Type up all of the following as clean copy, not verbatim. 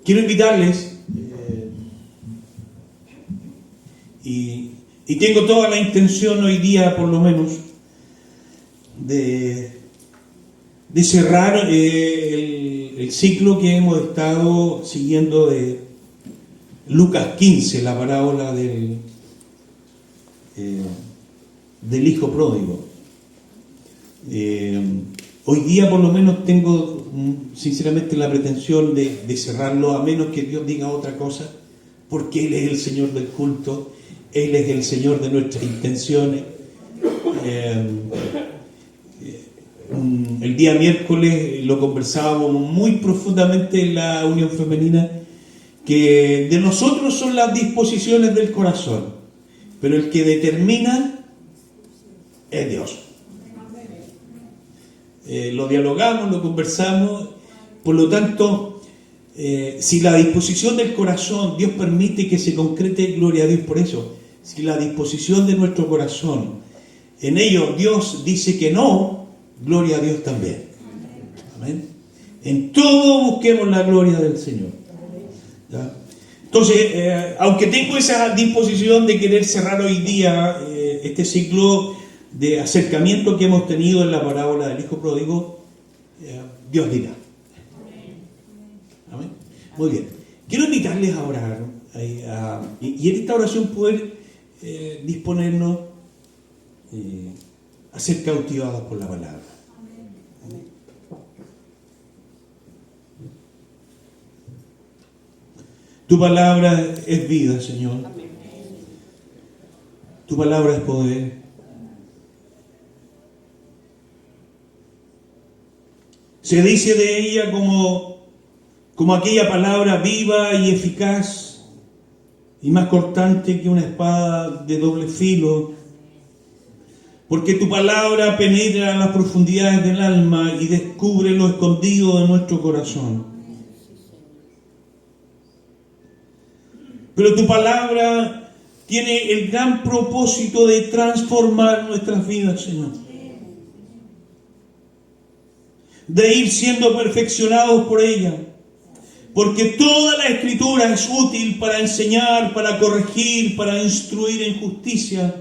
quiero invitarles, y tengo toda la intención hoy día, por lo menos, de cerrar el ciclo que hemos estado siguiendo de Lucas 15, la parábola del hijo pródigo. Hoy día por lo menos tengo sinceramente la pretensión de cerrarlo, a menos que Dios diga otra cosa, porque Él es el Señor del culto, Él es el Señor de nuestras intenciones. El día miércoles lo conversábamos muy profundamente en la unión femenina, que de nosotros son las disposiciones del corazón, pero el que determina es Dios. Lo dialogamos, lo conversamos, por lo tanto, si la disposición del corazón, Dios permite que se concrete, gloria a Dios por eso. Si la disposición de nuestro corazón, en ello Dios dice que no, gloria a Dios también. Amén. En todo busquemos la gloria del Señor. ¿Ya? Entonces, aunque tengo esa disposición de querer cerrar hoy día este ciclo de acercamiento que hemos tenido en la parábola del hijo pródigo, Dios dirá. Amén. Muy bien. Quiero invitarles a orar y en esta oración poder disponernos a ser cautivados por la palabra. Tu palabra es vida, Señor. Tu palabra es poder. Se dice de ella como aquella palabra viva y eficaz y más cortante que una espada de doble filo, porque tu palabra penetra las profundidades del alma y descubre lo escondido de nuestro corazón. Pero tu palabra tiene el gran propósito de transformar nuestras vidas, Señor. De ir siendo perfeccionados por ella. Porque toda la Escritura es útil para enseñar, para corregir, para instruir en justicia,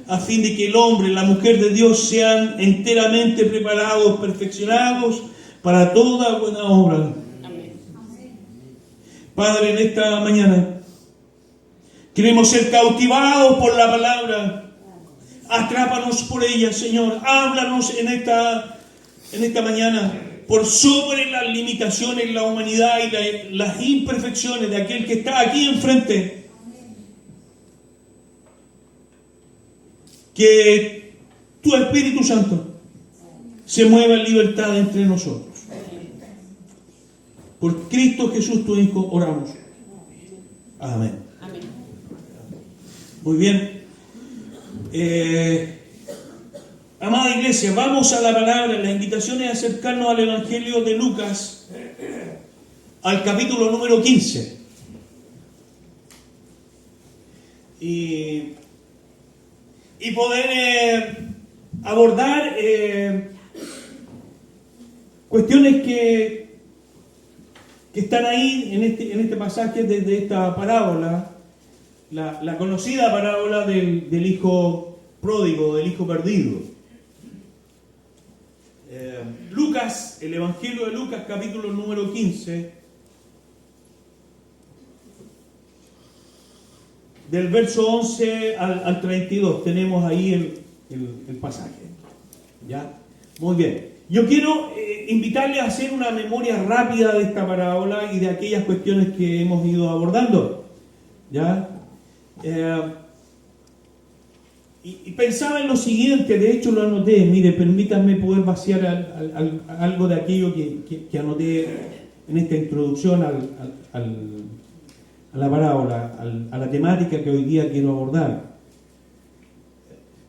a fin de que el hombre y la mujer de Dios sean enteramente preparados, perfeccionados para toda buena obra. Amén. Padre, en esta mañana queremos ser cautivados por la palabra. Atrápanos por ella, Señor. Háblanos en esta mañana por sobre las limitaciones, la humanidad y las imperfecciones de aquel que está aquí enfrente. Que tu Espíritu Santo se mueva en libertad entre nosotros. Por Cristo Jesús, tu Hijo, oramos. Amén. Amén. Muy bien. Amada iglesia, vamos a la palabra. La invitación es acercarnos al Evangelio de Lucas, al capítulo número 15. Y poder abordar cuestiones que están ahí en este pasaje desde esta parábola, la conocida parábola del hijo pródigo, del hijo perdido. Lucas, el Evangelio de Lucas, capítulo número 15, del verso 11 al 32, tenemos ahí el pasaje. ¿Ya? Muy bien. Yo quiero invitarles a hacer una memoria rápida de esta parábola y de aquellas cuestiones que hemos ido abordando. ¿Ya? Y pensaba en lo siguiente, de hecho lo anoté. Mire, permítanme poder vaciar algo de aquello que anoté en esta introducción a la parábola, a la temática que hoy día quiero abordar.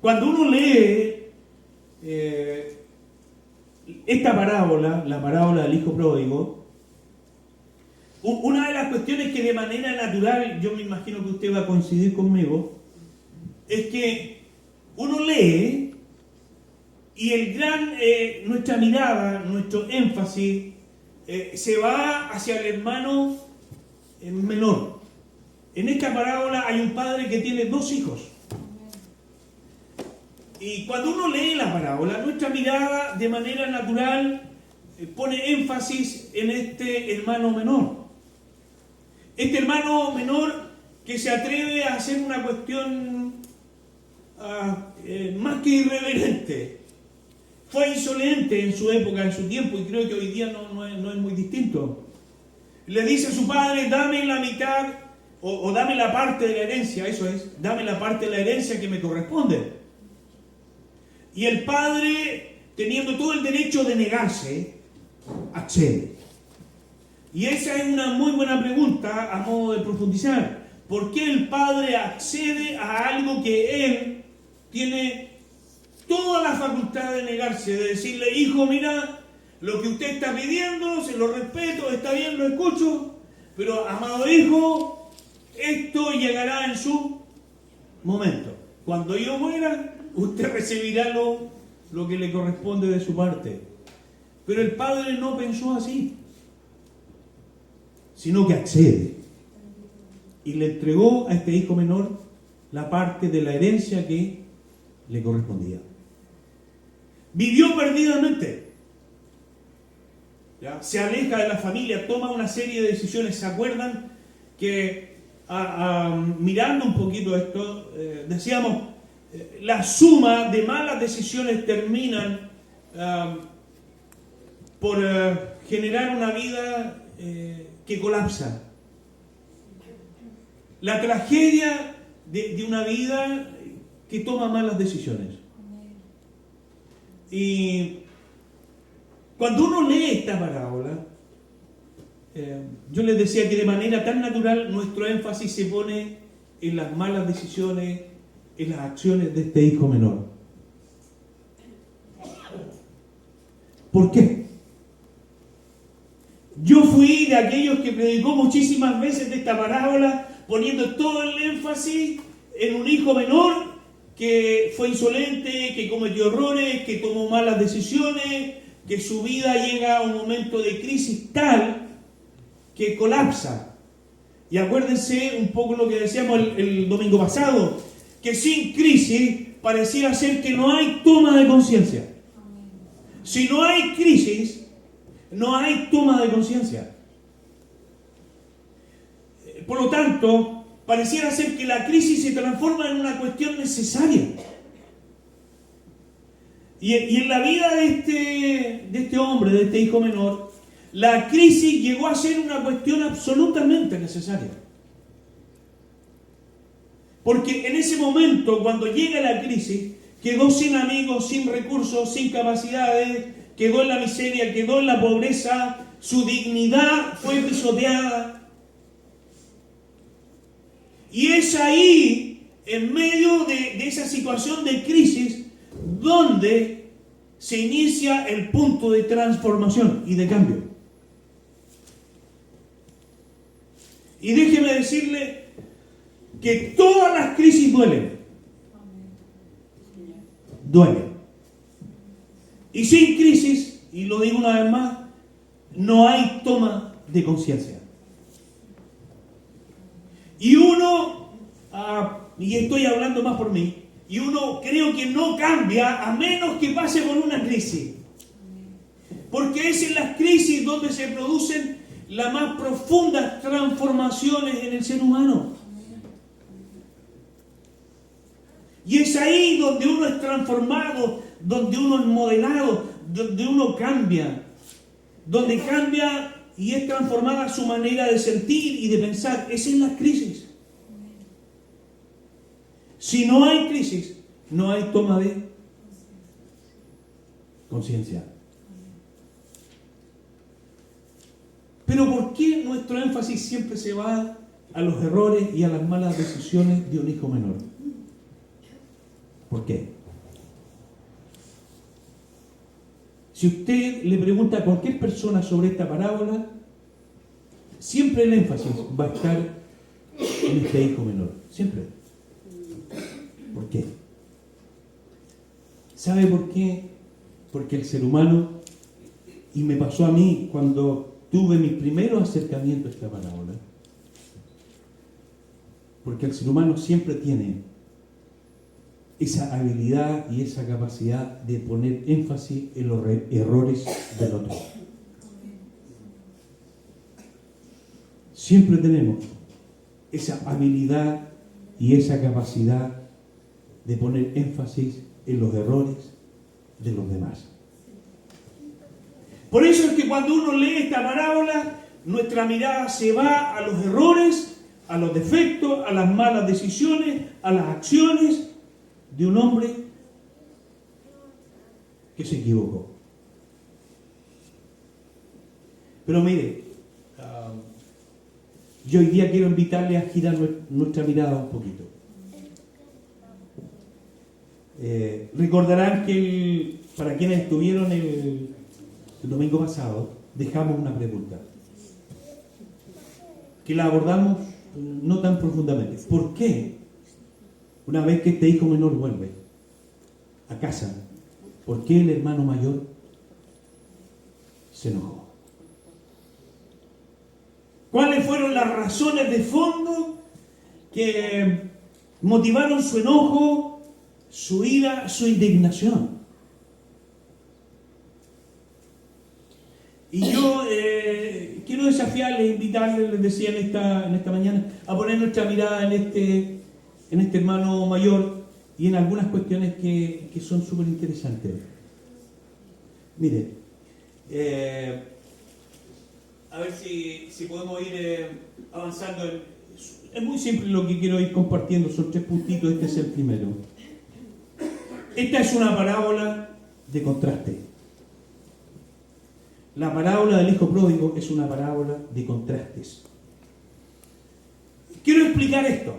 Cuando uno lee esta parábola, la parábola del hijo pródigo, una de las cuestiones que de manera natural, yo me imagino que usted va a coincidir conmigo, es que uno lee y nuestra mirada, nuestro énfasis se va hacia el hermano menor. En esta parábola hay un padre que tiene 2 hijos. Y cuando uno lee la parábola, nuestra mirada de manera natural pone énfasis en este hermano menor. Este hermano menor que se atreve a hacer una cuestión más que irreverente. Fue insolente en su época, en su tiempo, y creo que hoy día no es muy distinto. Le dice a su padre, dame la mitad, o dame la parte de la herencia, eso es, dame la parte de la herencia que me corresponde. Y el padre, teniendo todo el derecho de negarse, accede. Y esa es una muy buena pregunta a modo de profundizar. ¿Por qué el padre accede a algo que él tiene toda la facultad de negarse? De decirle, hijo, mira, lo que usted está pidiendo, se lo respeto, está bien, lo escucho, pero amado hijo, esto llegará en su momento. Cuando yo muera, usted recibirá lo que le corresponde de su parte. Pero el padre no pensó así, sino que accede. Y le entregó a este hijo menor la parte de la herencia que le correspondía. Vivió perdidamente. ¿Ya? Se aleja de la familia, toma una serie de decisiones. ¿Se acuerdan que mirando un poquito esto, decíamos, la suma de malas decisiones terminan por generar una vida que colapsa. La tragedia de una vida que toma malas decisiones. Y cuando uno lee esta parábola, yo les decía que de manera tan natural nuestro énfasis se pone en las malas decisiones, en las acciones de este hijo menor. ¿Por qué? Yo fui de aquellos que predicó muchísimas veces de esta parábola, poniendo todo el énfasis en un hijo menor que fue insolente, que cometió errores, que tomó malas decisiones, que su vida llega a un momento de crisis tal que colapsa. Y acuérdense un poco lo que decíamos el domingo pasado, que sin crisis pareciera ser que no hay toma de conciencia. Si no hay crisis, no hay toma de conciencia. Por lo tanto, pareciera ser que la crisis se transforma en una cuestión necesaria. Y en la vida de este hombre, de este hijo menor, la crisis llegó a ser una cuestión absolutamente necesaria. Porque en ese momento, cuando llega la crisis, quedó sin amigos, sin recursos, sin capacidades, quedó en la miseria, quedó en la pobreza, su dignidad fue pisoteada. Y es ahí, en medio de esa situación de crisis, donde se inicia el punto de transformación y de cambio. Y déjeme decirle que todas las crisis duelen. Duelen. Y sin crisis, y lo digo una vez más, no hay toma de conciencia. Y uno, y estoy hablando más por mí, y uno creo que no cambia a menos que pase por una crisis. Porque es en las crisis donde se producen las más profundas transformaciones en el ser humano. Y es ahí donde uno es transformado, donde uno es modelado, donde uno cambia. Donde cambia y es transformada su manera de sentir y de pensar. Es en las crisis. Si no hay crisis, no hay toma de conciencia. Pero ¿por qué nuestro énfasis siempre se va a los errores y a las malas decisiones de un hijo menor? ¿Por qué? Si usted le pregunta a cualquier persona sobre esta parábola, siempre el énfasis va a estar en este hijo menor. Siempre. ¿Por qué? ¿Sabe por qué? Porque el ser humano, y me pasó a mí cuando tuve mi primer acercamiento a esta parábola, Porque el ser humano siempre tiene esa habilidad y esa capacidad de poner énfasis en los errores del otro. Siempre tenemos esa habilidad y esa capacidad de poner énfasis en los errores de los demás. Por eso es que cuando uno lee esta parábola, nuestra mirada se va a los errores, a los defectos, a las malas decisiones, a las acciones de un hombre que se equivocó. Pero mire, yo hoy día quiero invitarle a girar nuestra mirada un poquito. Recordarán que para quienes estuvieron el domingo pasado, dejamos una pregunta que la abordamos no tan profundamente. ¿Por qué una vez que este hijo menor vuelve a casa, por qué el hermano mayor se enojó? ¿Cuáles fueron las razones de fondo que motivaron su enojo, su ira, su indignación? Y yo quiero desafiarles, invitarles, les decía en esta mañana, a poner nuestra mirada en este hermano mayor y en algunas cuestiones que son súper interesantes. Mire, a ver si podemos ir avanzando. Es muy simple lo que quiero ir compartiendo, son 3 puntitos, este es el primero. Esta es una parábola de contraste. La parábola del hijo pródigo es una parábola de contrastes. Quiero explicar esto.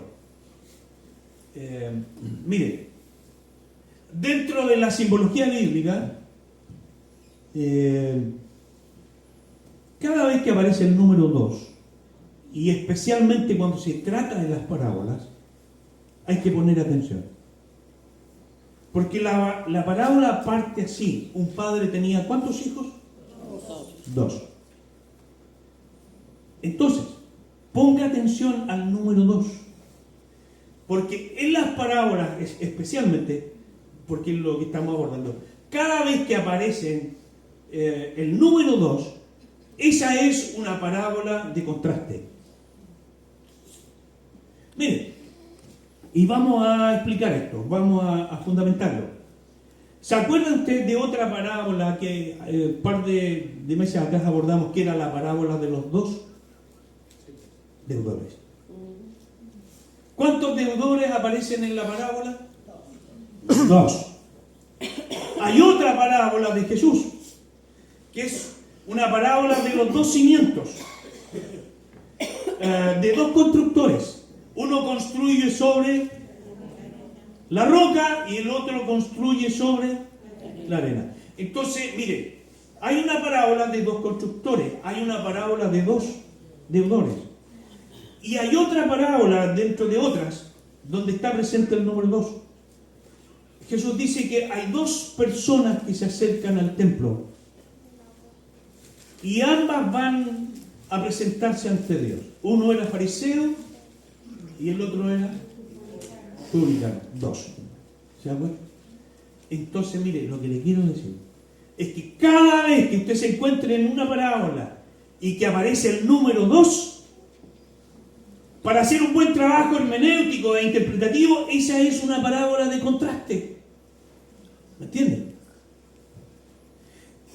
Mire, dentro de la simbología bíblica, cada vez que aparece el número 2, y especialmente cuando se trata de las parábolas, hay que poner atención. Porque la parábola parte así. Un padre tenía ¿cuántos hijos? 2. Entonces, ponga atención al número 2. Porque en las parábolas, especialmente, porque es lo que estamos abordando, cada vez que aparece el número 2, esa es una parábola de contraste. Mire, y vamos a explicar esto, vamos a fundamentarlo. ¿Se acuerdan ustedes de otra parábola que un par de meses atrás abordamos, que era la parábola de los 2 deudores? ¿Cuántos deudores aparecen en la parábola? 2. Hay otra parábola de Jesús, que es una parábola de los 2 cimientos, de 2 constructores. Uno construye sobre la roca y el otro construye sobre la arena. Entonces, mire, hay una parábola de 2 constructores, hay una parábola de 2 deudores. Y hay otra parábola dentro de otras, donde está presente el número 2. Jesús dice que hay 2 personas que se acercan al templo y ambas van a presentarse ante Dios. Uno era fariseo y el otro era publicano. 2. ¿Se da cuenta? Entonces, mire, lo que le quiero decir es que cada vez que usted se encuentre en una parábola y que aparece el número 2, para hacer un buen trabajo hermenéutico e interpretativo, esa es una parábola de contraste. ¿Me entienden?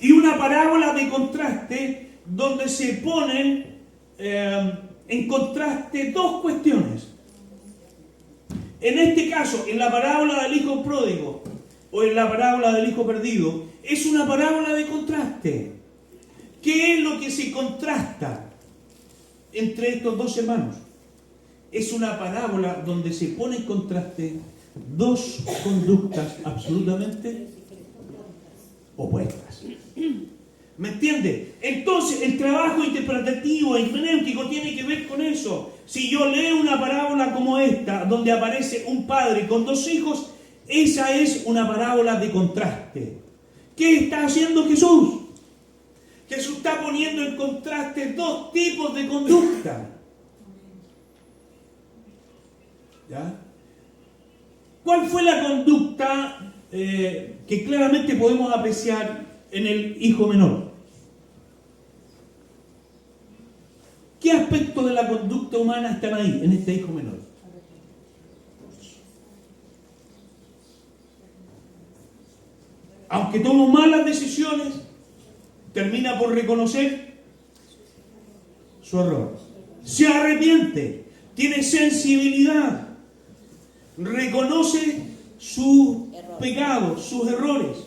Y una parábola de contraste donde se ponen en contraste 2 cuestiones. En este caso, en la parábola del hijo pródigo o en la parábola del hijo perdido, es una parábola de contraste. ¿Qué es lo que se contrasta entre estos 2 hermanos? Es una parábola donde se pone en contraste 2 conductas absolutamente opuestas. ¿Me entiende? Entonces, el trabajo interpretativo e hermenéutico tiene que ver con eso. Si yo leo una parábola como esta, donde aparece un padre con 2 hijos, esa es una parábola de contraste. ¿Qué está haciendo Jesús? Jesús está poniendo en contraste 2 tipos de conducta. ¿Ya? ¿Cuál fue la conducta que claramente podemos apreciar en el hijo menor? ¿Qué aspectos de la conducta humana están ahí, en este hijo menor? Aunque tomó malas decisiones, termina por reconocer su error. Se arrepiente, tiene sensibilidad, reconoce sus pecados, sus errores.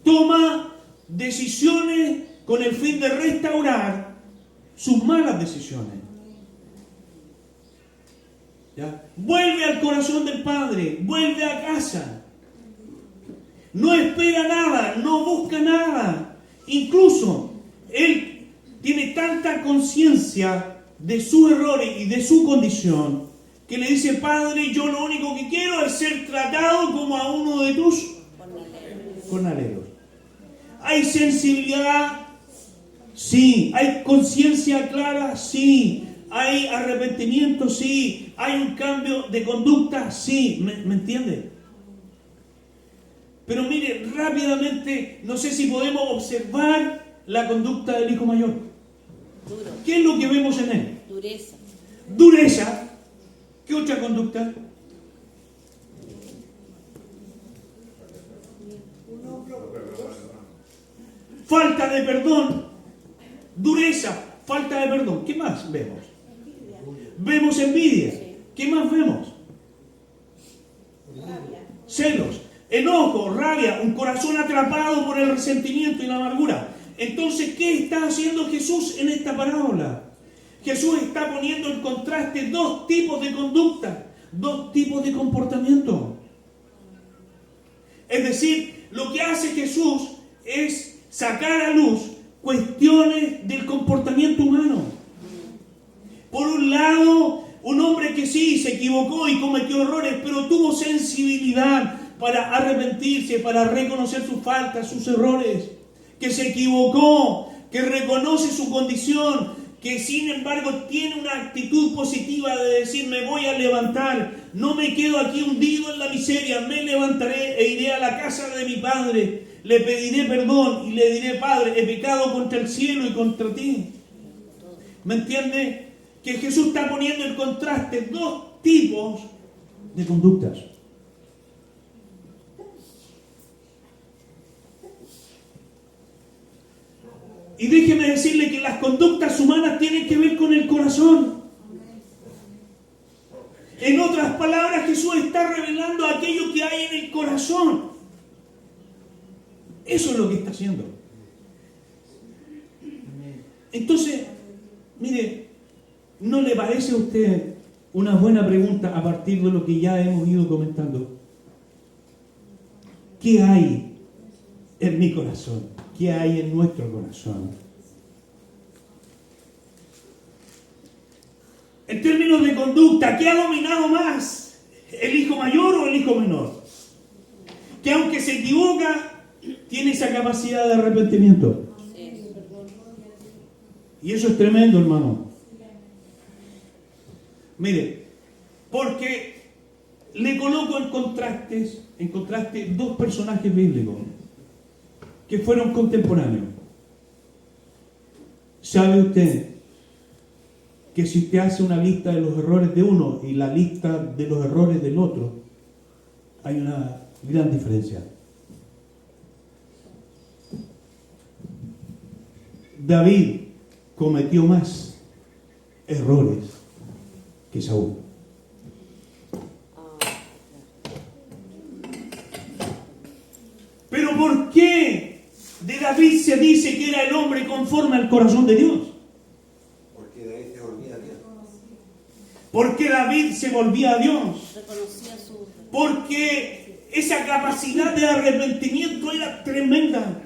Toma decisiones con el fin de restaurar sus malas decisiones. ¿Ya? Vuelve al corazón del Padre, vuelve a casa. No espera nada, no busca nada. Incluso él tiene tanta conciencia de sus errores y de su condición que le dice: Padre, yo lo único que quiero es ser tratado como a uno de tus jornaleros. ¿Hay sensibilidad? Sí. ¿Hay conciencia clara? Sí. ¿Hay arrepentimiento? Sí. ¿Hay un cambio de conducta? Sí. ¿Me entiende? Pero mire, rápidamente, no sé si podemos observar la conducta del hijo mayor. Duro. ¿Qué es lo que vemos en él? Dureza. Dureza. ¿Qué otra conducta? Falta de perdón. Dureza, falta de perdón. ¿Qué más vemos? Vemos envidia. ¿Qué más vemos? Celos, enojo, rabia, un corazón atrapado por el resentimiento y la amargura. Entonces, ¿qué está haciendo Jesús en esta parábola? Jesús está poniendo en contraste dos tipos de conducta, dos tipos de comportamiento. Es decir, lo que hace Jesús es sacar a luz cuestiones del comportamiento humano. Por un lado, un hombre que sí se equivocó y cometió errores, pero tuvo sensibilidad para arrepentirse, para reconocer sus faltas, sus errores, que se equivocó, que reconoce su condición, que sin embargo tiene una actitud positiva de decir: me voy a levantar, no me quedo aquí hundido en la miseria, me levantaré e iré a la casa de mi Padre, le pediré perdón y le diré: Padre, he pecado contra el cielo y contra ti. ¿Me entiende? Que Jesús está poniendo en contraste dos tipos de conductas. Y déjeme decirle que las conductas humanas tienen que ver con el corazón. En otras palabras, Jesús está revelando aquello que hay en el corazón. Eso es lo que está haciendo. Entonces, mire, ¿no le parece a usted una buena pregunta a partir de lo que ya hemos ido comentando? ¿Qué hay en mi corazón? ¿Qué hay en nuestro corazón? En términos de conducta, ¿qué ha dominado más? ¿El hijo mayor o el hijo menor? Que aunque se equivoca, tiene esa capacidad de arrepentimiento. Y eso es tremendo, hermano. Mire, porque le coloco en contraste dos personajes bíblicos que fueron contemporáneos. ¿Sabe usted que si usted hace una lista de los errores de uno y la lista de los errores del otro, hay una gran diferencia? David cometió más errores que Saúl. Pero ¿por qué de David se dice que era el hombre conforme al corazón de Dios? Porque David se volvía a Dios. Porque David se volvía a Dios. Reconocía su... Porque esa capacidad de arrepentimiento era tremenda.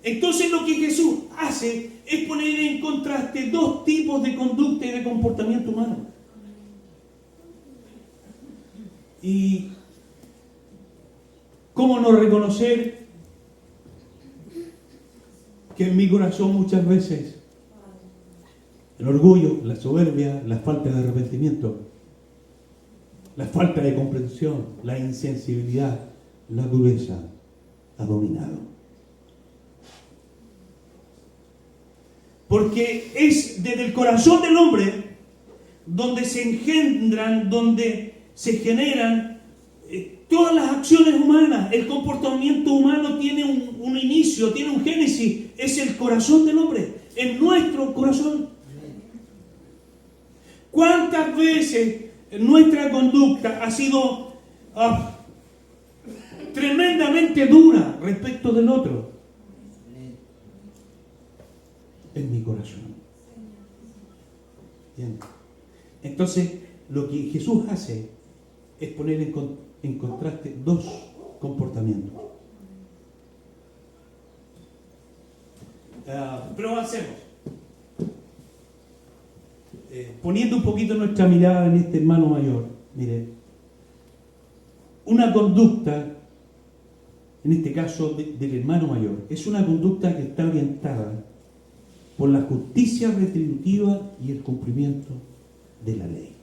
Entonces lo que Jesús hace es poner en contraste dos tipos de conducta y de comportamiento humano. Y ¿cómo no reconocer que en mi corazón muchas veces El orgullo, la soberbia, la falta de arrepentimiento, la falta de comprensión, la insensibilidad, la dureza ha dominado. Porque es desde el corazón del hombre donde se engendran, donde se generan todas las acciones humanas. El comportamiento humano tiene un inicio, tiene un génesis. Es el corazón del hombre, en nuestro corazón. ¿Cuántas veces nuestra conducta ha sido tremendamente dura respecto del otro? En mi corazón. Bien. Entonces, lo que Jesús hace es poner en contraste dos comportamientos. Pero avancemos. Poniendo un poquito nuestra mirada en este hermano mayor, mire, una conducta, en este caso del hermano mayor, es una conducta que está orientada por la justicia retributiva y el cumplimiento de la ley.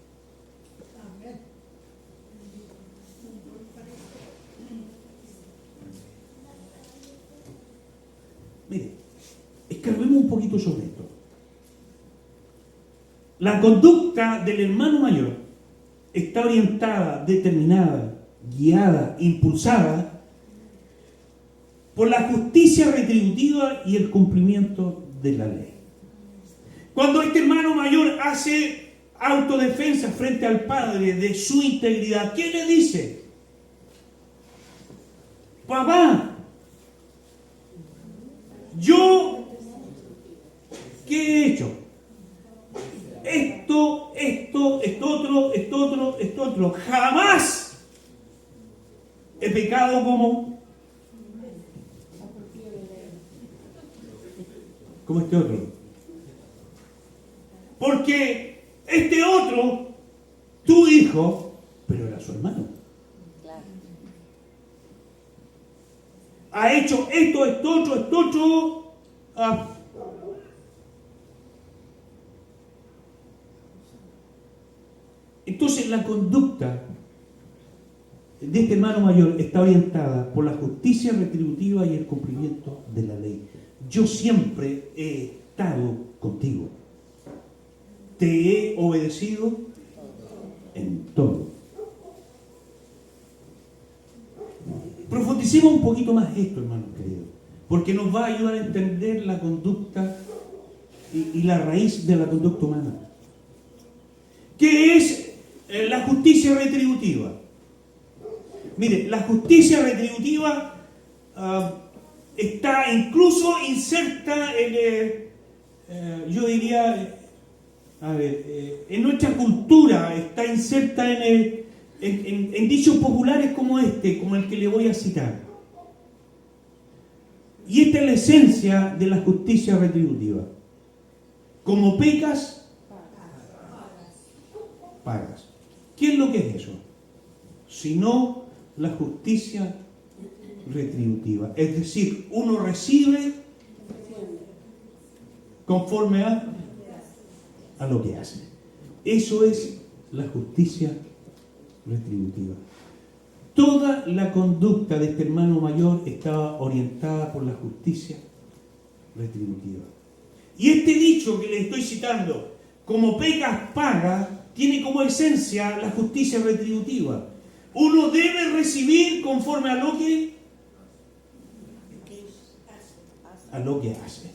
Mire, escarbemos un poquito sobre esto. La conducta del hermano mayor está orientada, determinada, guiada, impulsada por la justicia retributiva y el cumplimiento de la ley. Cuando este hermano mayor hace autodefensa frente al padre de su integridad, ¿qué le dice? Papá, yo, ¿qué he hecho? Esto otro. Jamás he pecado como este otro. Porque este otro, tu hijo, pero era su hermano. Claro. Ha hecho esto otro. Entonces la conducta de este hermano mayor está orientada por la justicia retributiva y el cumplimiento de la ley. Yo siempre he estado contigo. Te he obedecido en todo. Profundicemos un poquito más esto, hermanos queridos, porque nos va a ayudar a entender la conducta y la raíz de la conducta humana. ¿Qué es la justicia retributiva? Mire, la justicia retributiva está incluso inserta yo diría, en nuestra cultura, está inserta en dichos populares como el que le voy a citar. Y esta es la esencia de la justicia retributiva. Como pecas, pagas. ¿Qué es lo que es eso? Sino la justicia retributiva. Es decir, uno recibe conforme a lo que hace. Eso es la justicia retributiva. Toda la conducta de este hermano mayor estaba orientada por la justicia retributiva. Y este dicho que le estoy citando, como pecas paga, tiene como esencia la justicia retributiva. Uno debe recibir conforme a lo que hace.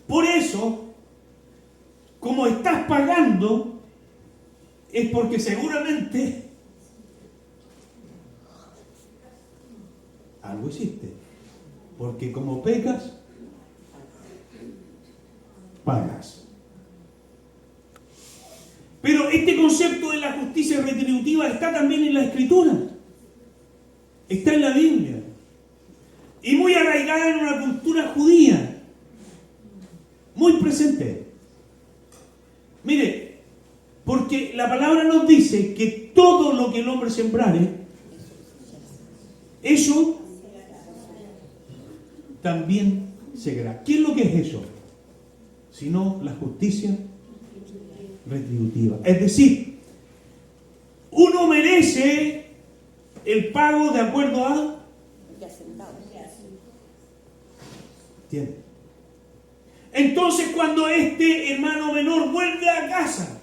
Por eso, como estás pagando, es porque seguramente algo hiciste. Porque como pecas, pagas. Pero este concepto de la justicia retributiva está también en la Escritura. Está en la Biblia. Y muy arraigada en una cultura judía. Muy presente. Mire, porque la palabra nos dice que todo lo que el hombre sembrare, eso también segará. ¿Qué es lo que es eso? sino la justicia retributiva. Es decir, uno merece el pago de acuerdo a... Ya sentado. ¿Entiendes? Entonces, cuando este hermano menor vuelve a casa,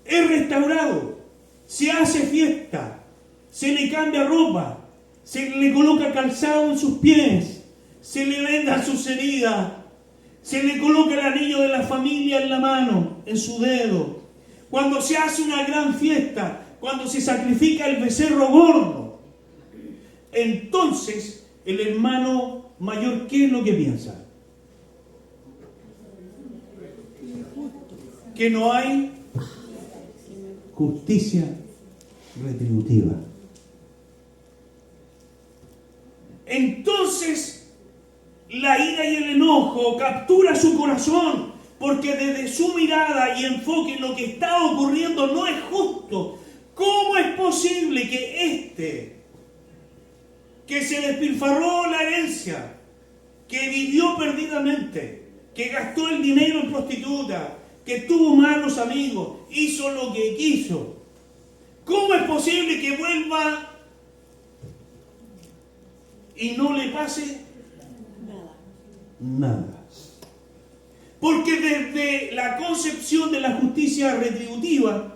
es restaurado, se hace fiesta, se le cambia ropa, se le coloca calzado en sus pies, se le vendan sus heridas, se le coloca el anillo de la familia en la mano, en su dedo. Cuando se hace una gran fiesta, cuando se sacrifica el becerro gordo, entonces el hermano mayor, ¿qué es lo que piensa? Que no hay justicia retributiva. Entonces la ira y el enojo captura su corazón, porque desde su mirada y enfoque en lo que está ocurriendo no es justo. ¿Cómo es posible que que se despilfarró la herencia, que vivió perdidamente, que gastó el dinero en prostituta, que tuvo malos amigos, hizo lo que quiso, cómo es posible que vuelva y no le pase nada? Porque desde la concepción de la justicia retributiva,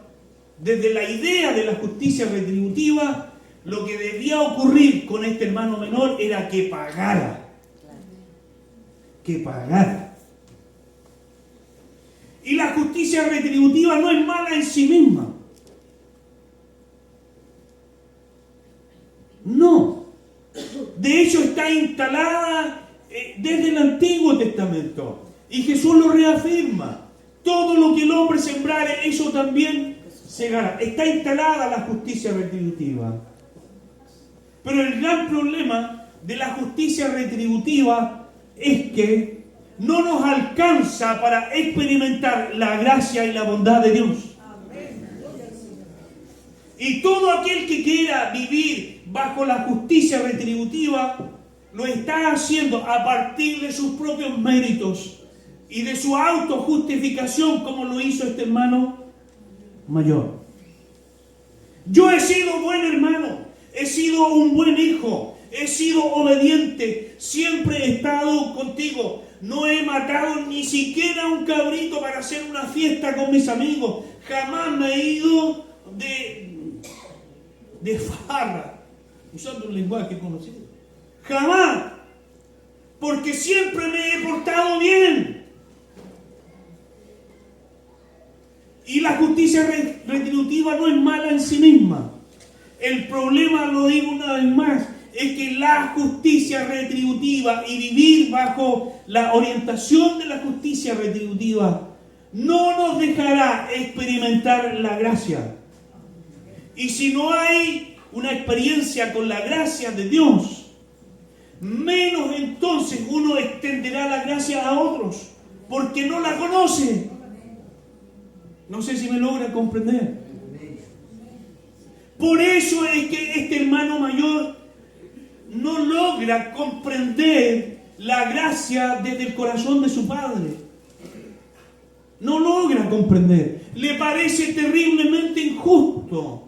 desde la idea de la justicia retributiva, lo que debía ocurrir con este hermano menor era que pagara. Que pagara. Y la justicia retributiva no es mala en sí misma. No. De hecho, está instalada desde el Antiguo Testamento. Y Jesús lo reafirma. Todo lo que el hombre sembrare, eso también segará. Está instalada la justicia retributiva. Pero el gran problema de la justicia retributiva es que no nos alcanza para experimentar la gracia y la bondad de Dios. Y todo aquel que quiera vivir bajo la justicia retributiva lo está haciendo a partir de sus propios méritos y de su autojustificación, como lo hizo este hermano mayor. Yo he sido buen hermano, he sido un buen hijo, he sido obediente, siempre he estado contigo, no he matado ni siquiera un cabrito para hacer una fiesta con mis amigos, jamás me he ido de farra, usando un lenguaje conocido, jamás, porque siempre me he portado bien. Y la justicia retributiva no es mala en sí misma. El problema, lo digo una vez más, es que la justicia retributiva y vivir bajo la orientación de la justicia retributiva no nos dejará experimentar la gracia. Y si no hay una experiencia con la gracia de Dios, menos entonces uno extenderá la gracia a otros, porque no la conoce. No sé si me logra comprender. Por eso es que este hermano mayor no logra comprender la gracia desde el corazón de su padre. No logra comprender. Le parece terriblemente injusto.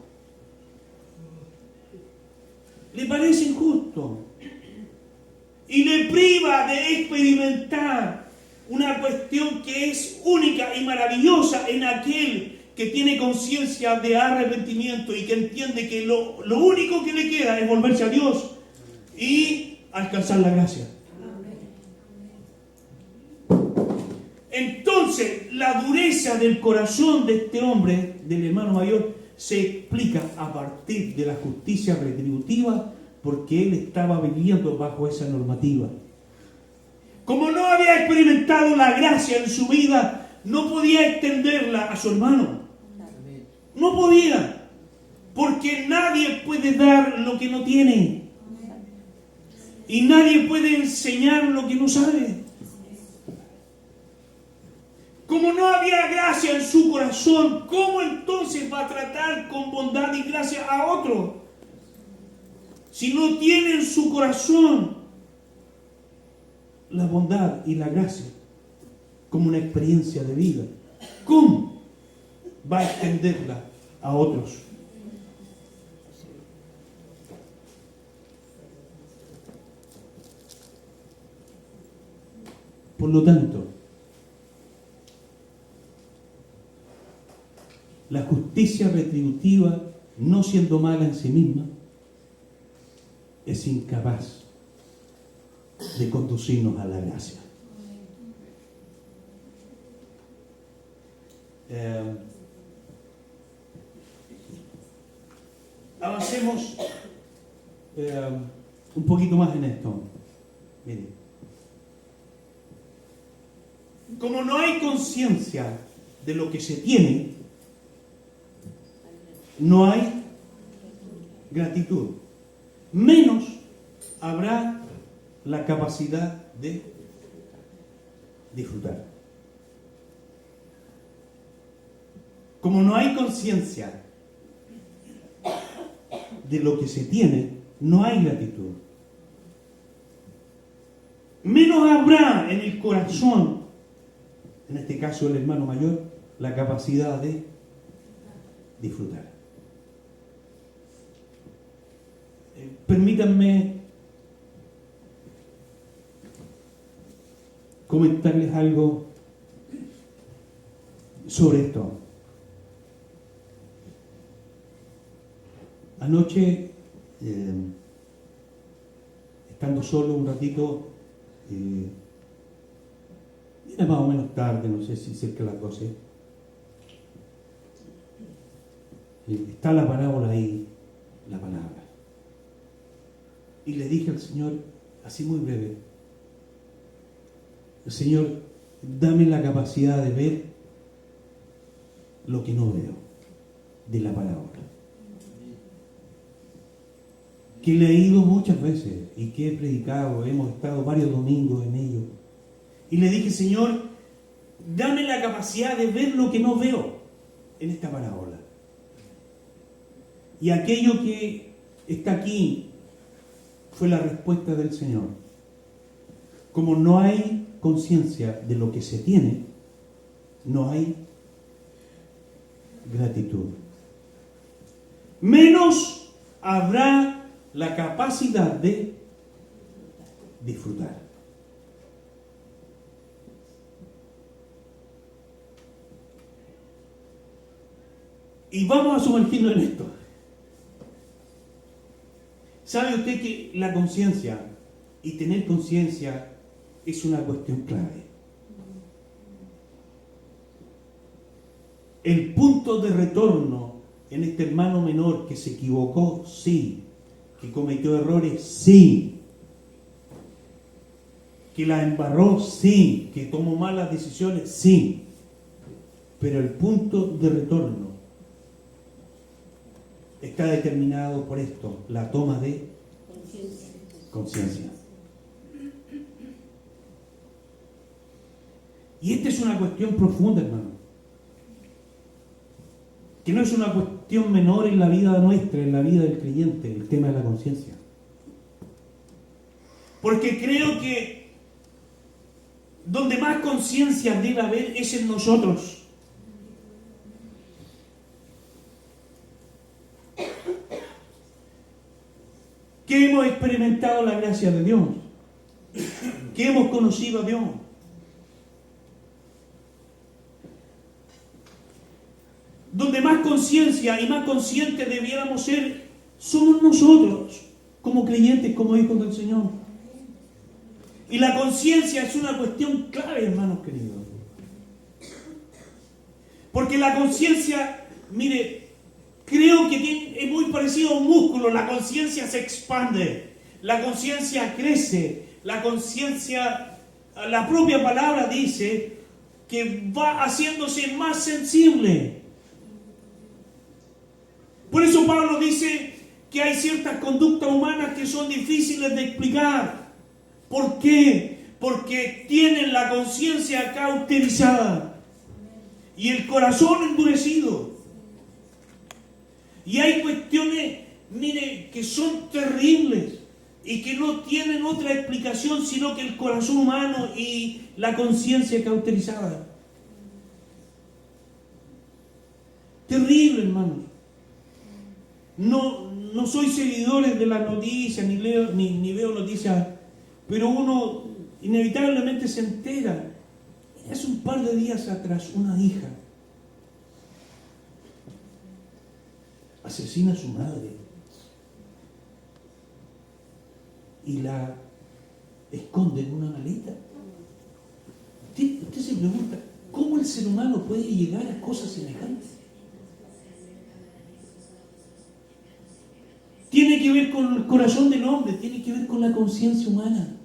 Le parece injusto. Y le priva de experimentar una cuestión que es única y maravillosa en aquel que tiene conciencia de arrepentimiento y que entiende que lo único que le queda es volverse a Dios y alcanzar la gracia. Entonces, la dureza del corazón de este hombre, del hermano mayor, se explica a partir de la justicia retributiva, porque él estaba viviendo bajo esa normativa. Como no había experimentado la gracia en su vida, no podía extenderla a su hermano. No podía. Porque nadie puede dar lo que no tiene. Y nadie puede enseñar lo que no sabe. Como no había gracia en su corazón, ¿cómo entonces va a tratar con bondad y gracia a otro? Si no tiene en su corazón la bondad y la gracia como una experiencia de vida, ¿cómo va a extenderla a otros? Por lo tanto, la justicia retributiva, no siendo mala en sí misma, es incapaz de conducirnos a la gracia. Avancemos un poquito más en esto. Miren, como no hay conciencia de lo que se tiene, no hay gratitud. Menos habrá la capacidad de disfrutar. Como no hay conciencia de lo que se tiene, no hay gratitud. Menos habrá en el corazón, en este caso el hermano mayor, la capacidad de disfrutar. Permítanme comentarles algo sobre esto. Anoche, estando solo un ratito, era más o menos tarde, no sé si cerca de las 12, está la parábola ahí, la palabra. Y le dije al Señor, así muy breve, Señor, dame la capacidad de ver lo que no veo de la parábola. Que he leído muchas veces y que he predicado, hemos estado varios domingos en ello. Y le dije, Señor, dame la capacidad de ver lo que no veo en esta parábola. Y aquello que está aquí fue la respuesta del Señor. Como no hay conciencia de lo que se tiene, no hay gratitud. Menos habrá la capacidad de disfrutar. Y vamos a sumergirnos en esto. ¿Sabe usted que la conciencia y tener conciencia es una cuestión clave? El punto de retorno en este hermano menor que se equivocó, sí. Que cometió errores, sí. Que la embarró, sí. Que tomó malas decisiones, sí. Pero el punto de retorno está determinado por esto, la toma de conciencia. Y esta es una cuestión profunda, hermano. Que no es una cuestión menor en la vida nuestra, en la vida del creyente, el tema de la conciencia. Porque creo que donde más conciencia debe haber es en nosotros. Que hemos experimentado la gracia de Dios, que hemos conocido a Dios. Donde más conciencia y más conscientes debiéramos ser, somos nosotros, como creyentes, como hijos del Señor. Y la conciencia es una cuestión clave, hermanos queridos. Porque la conciencia, mire, creo que es muy parecido a un músculo. La conciencia se expande, la conciencia crece, la conciencia, la propia palabra dice que va haciéndose más sensible. Por eso Pablo dice que hay ciertas conductas humanas que son difíciles de explicar. ¿Por qué? Porque tienen la conciencia cauterizada y el corazón endurecido. Y hay cuestiones, mire, que son terribles. y que no tienen otra explicación sino que el corazón humano y la conciencia cauterizada. Terrible, hermanos. No soy seguidores de las noticias, ni leo, ni veo noticias, pero uno inevitablemente se entera. Hace un par de días atrás, una hija asesina a su madre y la esconde en una maleta. Usted se pregunta, ¿cómo el ser humano puede llegar a cosas semejantes? Tiene que ver con el corazón del hombre, tiene que ver con la conciencia humana.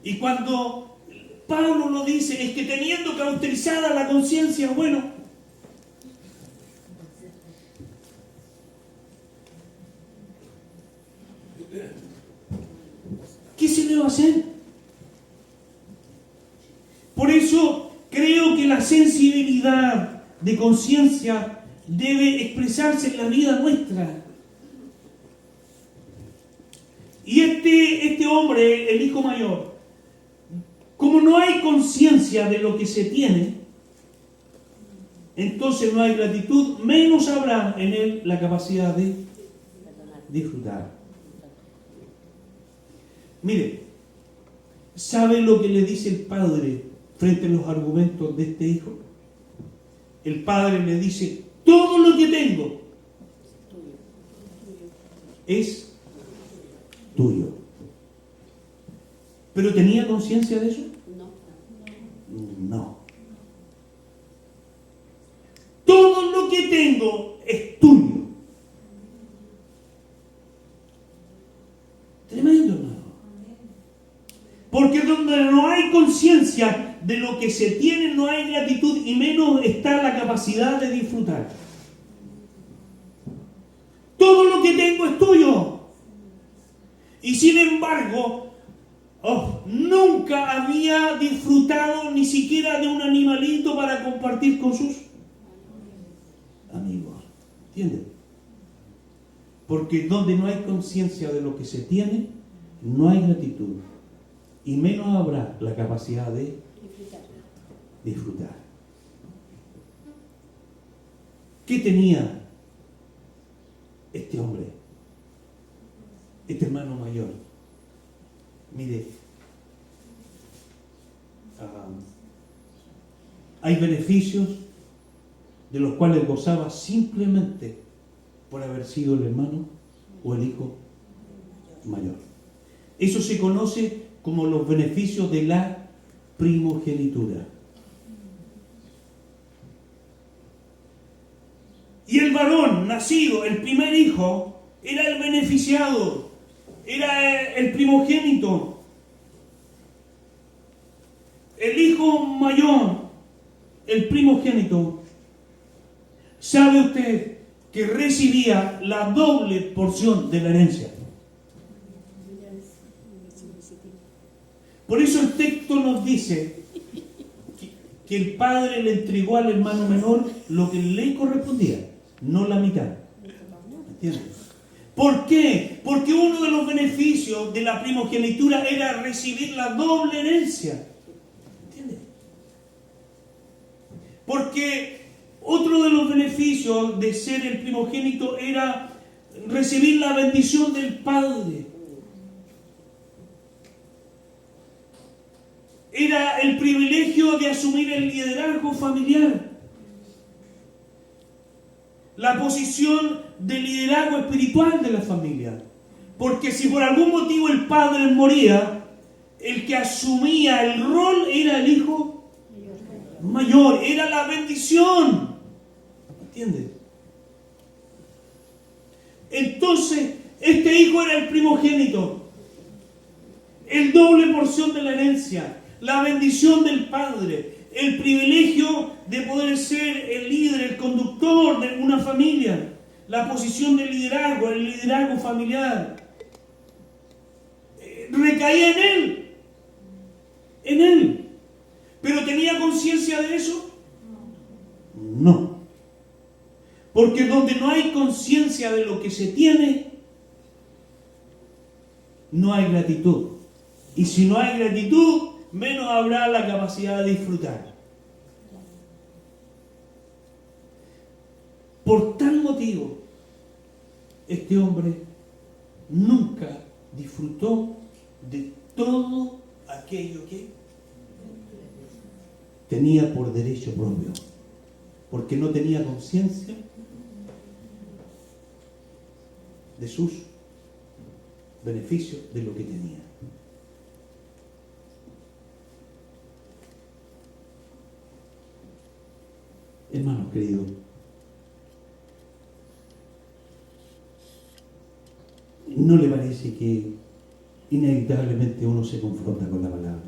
Y cuando Pablo lo dice, es que teniendo cauterizada la conciencia, bueno, ¿qué se le va a hacer? Por eso creo que la sensibilidad de conciencia debe expresarse en la vida nuestra. Y este hombre, el hijo mayor, como no hay conciencia de lo que se tiene, entonces no hay gratitud, menos habrá en él la capacidad de disfrutar. Mire, ¿sabe lo que le dice el padre frente a los argumentos de este hijo? El padre le dice, todo lo que tengo es tuyo. ¿Pero tenía conciencia de eso? No. Todo lo que tengo es tuyo. Tremendo, hermano. Porque donde no hay conciencia de lo que se tiene, no hay gratitud y menos está la capacidad de disfrutar. Todo lo que tengo es tuyo. Y sin embargo, nunca había disfrutado ni siquiera de un animalito para compartir con sus amigos. ¿Entienden? Porque donde no hay conciencia de lo que se tiene, no hay gratitud. Y menos habrá la capacidad de disfrutar. ¿Qué tenía este hombre? Este hermano mayor. Mire, hay beneficios de los cuales gozaba simplemente por haber sido el hermano o el hijo mayor. Eso se conoce como los beneficios de la primogenitura. Y el varón nacido, el primer hijo, era el beneficiado, era el primogénito. El hijo mayor, el primogénito, ¿sabe usted que recibía la doble porción de la herencia? Por eso el texto nos dice que el padre le entregó al hermano menor lo que le correspondía, no la mitad. ¿Entiendes? ¿Por qué? Porque uno de los beneficios de la primogenitura era recibir la doble herencia. ¿Entiendes? Porque otro de los beneficios de ser el primogénito era recibir la bendición del padre. Era el privilegio de asumir el liderazgo familiar. La posición de liderazgo espiritual de la familia. Porque si por algún motivo el padre moría, el que asumía el rol era el hijo mayor. Era la bendición. ¿Entiendes? Entonces, este hijo era el primogénito. El doble porción de la herencia. La bendición del padre, el privilegio de poder ser el líder, el conductor de una familia, la posición de liderazgo, el liderazgo familiar, recaía en él. ¿Pero tenía conciencia de eso? No. Porque donde no hay conciencia de lo que se tiene, no hay gratitud. Y si no hay gratitud, menos habrá la capacidad de disfrutar. Por tal motivo, este hombre nunca disfrutó de todo aquello que tenía por derecho propio, porque no tenía conciencia de sus beneficios, de lo que tenía. Hermanos queridos, ¿no le parece que inevitablemente uno se confronta con la palabra?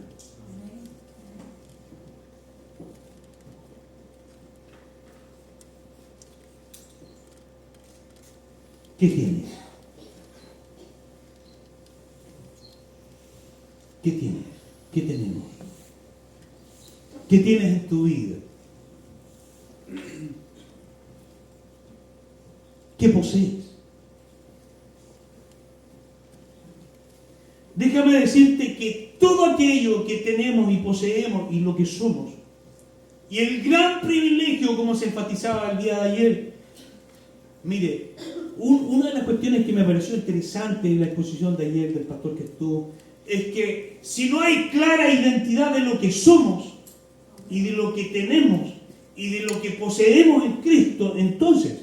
¿Qué tienes? ¿Qué tienes? ¿Qué tenemos? ¿Qué tienes en tu vida? ¿Qué posees? Déjame decirte que todo aquello que tenemos y poseemos y lo que somos, y el gran privilegio, como se enfatizaba el día de ayer, mire, una de las cuestiones que me pareció interesante en la exposición de ayer del pastor que estuvo, es que si no hay clara identidad de lo que somos y de lo que tenemos y de lo que poseemos en Cristo, entonces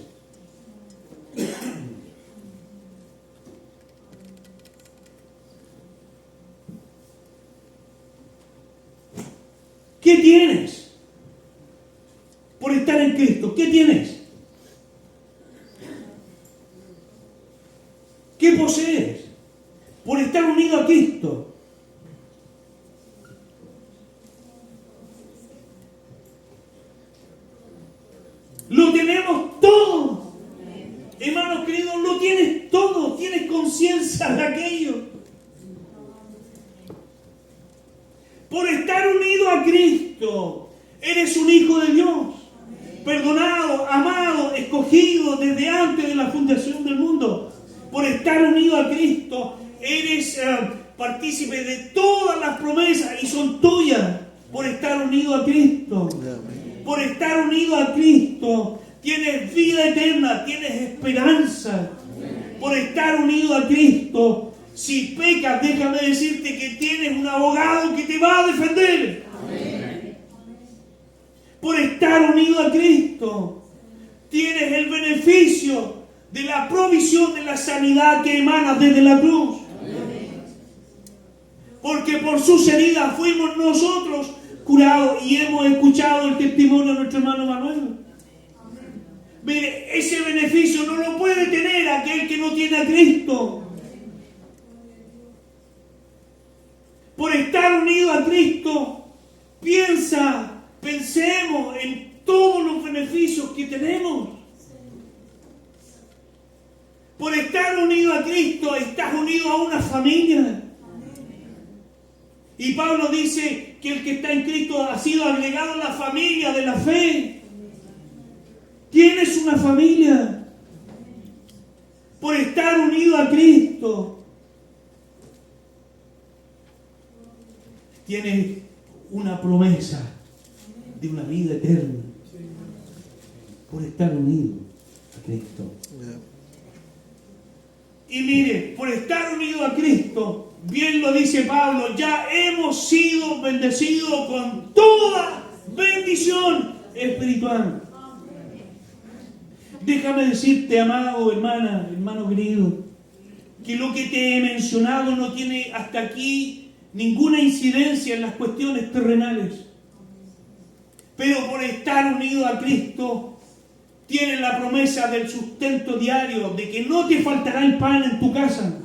¿qué tienes por estar en Cristo? ¿Qué tienes? ¿Qué posees por estar unido a Cristo? Lo tenemos todo. Hermanos queridos, lo tienes todo. Tienes conciencia de aquello. Por estar unido a Cristo, eres un hijo de Dios. Perdonado, amado, escogido desde antes de la fundación del mundo. Por estar unido a Cristo, eres partícipe de todas las promesas y son tuyas. Por estar unido a Cristo. Por estar unido a Cristo, tienes vida eterna, tienes esperanza. Por estar unido a Cristo, si pecas, déjame decirte que tienes un abogado que te va a defender. Por estar unido a Cristo, tienes el beneficio de la provisión de la sanidad que emana desde la cruz. Porque por sus heridas fuimos nosotros curados y hemos escuchado el testimonio de nuestro hermano Manuel. Mire, ese beneficio no lo puede tener aquel que no tiene a Cristo. Por estar unido a Cristo, pensemos en todos los beneficios que tenemos. Por estar unido a Cristo, estás unido a una familia. Y Pablo dice que el que está en Cristo ha sido agregado a la familia de la fe. Tienes una familia. Por estar unido a Cristo, tienes una promesa de una vida eterna. Por estar unido a Cristo. Y mire, por estar unido a Cristo, bien lo dice Pablo, ya hemos sido bendecidos con toda bendición espiritual. Déjame decirte, amado, hermana, hermano querido, que lo que te he mencionado no tiene hasta aquí ninguna incidencia en las cuestiones terrenales. Pero por estar unido a Cristo, tienes la promesa del sustento diario, de que no te faltará el pan en tu casa.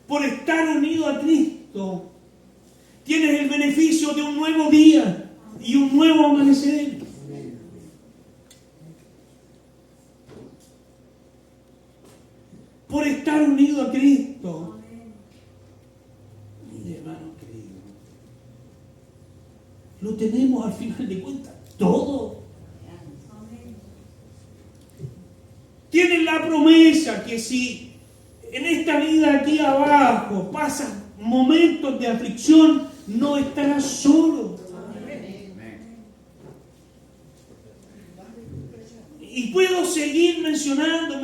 Por estar unido a Cristo, tienes el beneficio de un nuevo día y un nuevo amanecer. Por estar unido a Cristo. Mire, hermano querido, lo tenemos al final de cuentas todo. Tienes la promesa que si en esta vida aquí abajo pasas momentos de aflicción, no estarás solo. Y puedo seguir mencionando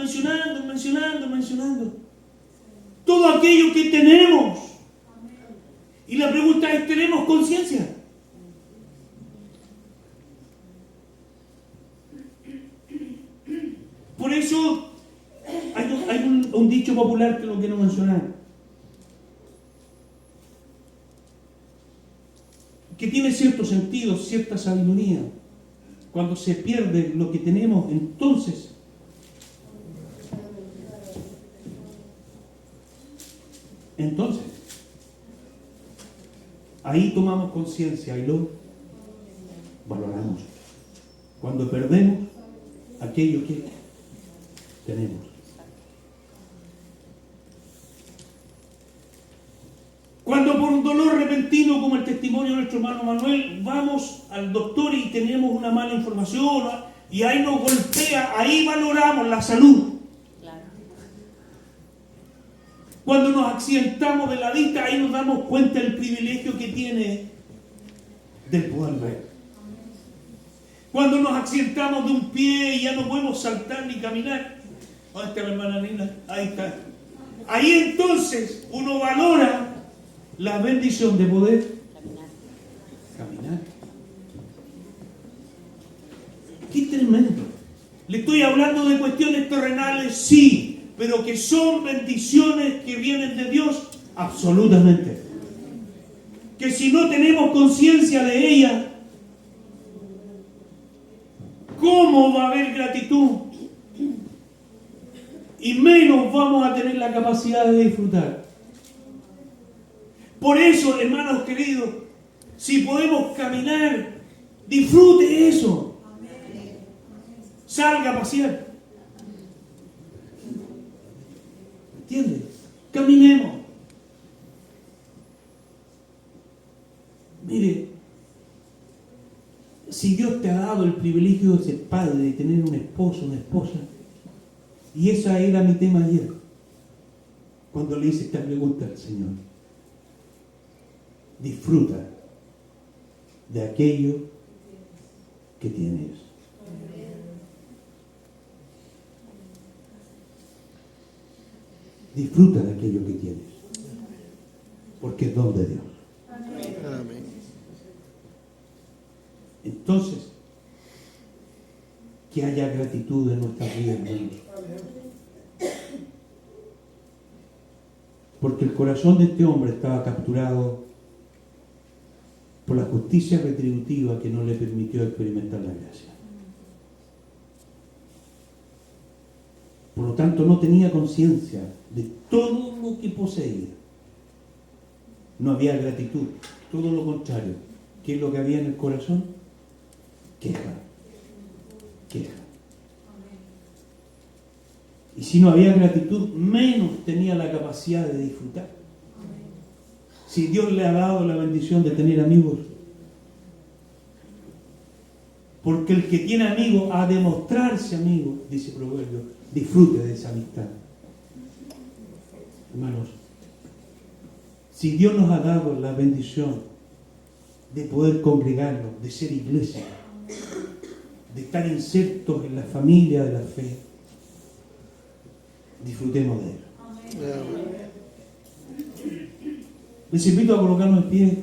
todo aquello que tenemos. Y la pregunta es, ¿tenemos conciencia? Por eso hay un dicho popular que lo quiero mencionar, que tiene cierto sentido, cierta sabiduría. Cuando se pierde lo que tenemos, entonces ahí tomamos conciencia y lo valoramos. Cuando perdemos aquello que tenemos. Cuando por un dolor repentino, como el testimonio de nuestro hermano Manuel, vamos al doctor y tenemos una mala información y ahí nos golpea, ahí valoramos la salud. Claro. Cuando nos accidentamos de la vista, ahí nos damos cuenta del privilegio que tiene del poder ver. Cuando nos accidentamos de un pie y ya no podemos saltar ni caminar. ¿Dónde está la hermana Nina? Ahí está. Ahí entonces uno valora la bendición de poder caminar. ¡Qué tremendo! Le estoy hablando de cuestiones terrenales, sí, pero que son bendiciones que vienen de Dios, absolutamente. Que si no tenemos conciencia de ella, ¿cómo va a haber gratitud? Y menos vamos a tener la capacidad de disfrutar. Por eso, hermanos queridos, si podemos caminar, disfrute eso. Salga a pasear. ¿Entiendes? Caminemos. Mire, si Dios te ha dado el privilegio de ser padre, de tener un esposo, una esposa, y ese era mi tema ayer, cuando le hice esta pregunta al Señor. Disfruta de aquello que tienes. Disfruta de aquello que tienes, porque es don de Dios. Amén. Entonces, que haya gratitud en nuestras vidas, hermanos. Porque el corazón de este hombre estaba capturado por la justicia retributiva que no le permitió experimentar la gracia. Por lo tanto, no tenía conciencia de todo lo que poseía. No había gratitud, todo lo contrario. ¿Qué es lo que había en el corazón? Queja. Y si no había gratitud, menos tenía la capacidad de disfrutar. Si Dios le ha dado la bendición de tener amigos, porque el que tiene amigos ha de mostrarse amigo, dice Proverbio, disfrute de esa amistad. Hermanos, si Dios nos ha dado la bendición de poder congregarnos, de ser iglesia, de estar insertos en la familia de la fe, disfrutemos de Él. Les invito a colocarnos en pie.